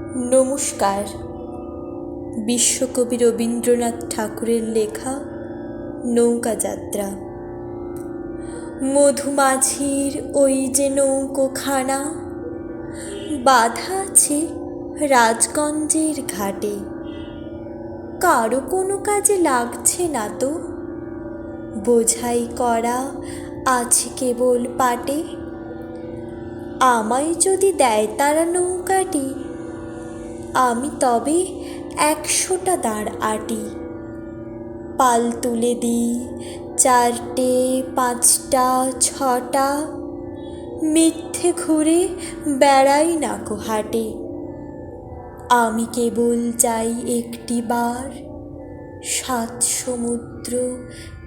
নমস্কার। বিশ্বকবি রবীন্দ্রনাথ ঠাকুরের লেখা নৌকা যাত্রা। মধুমাঝির ওই যে নৌকোখানা বাঁধা আছে রাজগঞ্জের ঘাটে, কারো কোনো কাজে লাগছে না তো, বোঝাই করা আছে কেবল পাটে। আমায় যদি দেয় তারা নৌকাটি, আমি তবে 100টা দাঁড় আটি। পাল তুলে দিই 4টে 5টা 6টা, মিথ্যে ঘুরে বেড়াই নাকো হাটে। আমি কেবল যাই একটিবার 7 সমুদ্র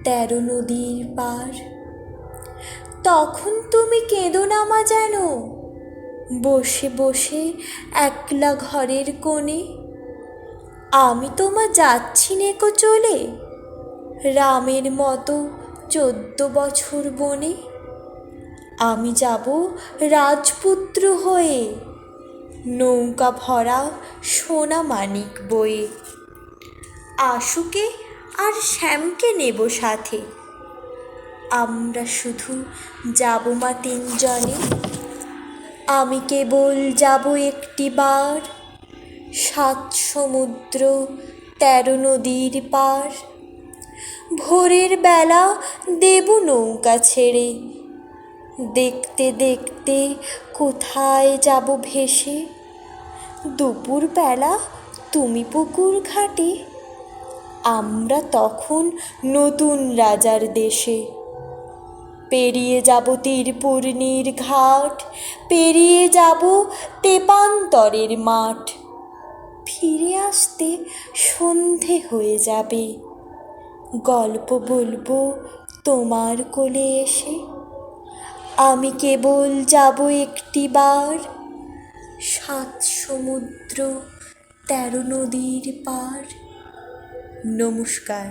13 নদীর পার। তখন তুমি কেঁদো না মা যেন, বসে বসে একলা ঘরের কোণে। আমি তোমা যাচ্ছি নেকো চলে, রামের মতো 14 বছর বনে। আমি যাব রাজপুত্র হয়ে, নৌকা ভরা সোনা মানিক বয়ে। আশুকে আর শ্যামকে নেব সাথে, আমরা শুধু যাব মা 3 জনে। আমি কেবল যাব একটিবার 7 সমুদ্র 13 নদীর পার। ভোরের বেলা দেব নৌকা ছেড়ে, দেখতে দেখতে কোথায় যাব ভেসে। দুপুর বেলা তুমি পুকুর ঘাটে, আমরা তখন নতুন রাজার দেশে। পেরিয়ে যাব তীরপূর্ণির ঘাট, পেরিয়ে যাব তেপান্তরের মাঠ। ফিরে আসতে সন্ধে হয়ে যাবে, গল্প বলবো তোমার কোলে এসে। আমি কেবল যাব একটিবার 7 সমুদ্র 13 নদীর পার। নমস্কার।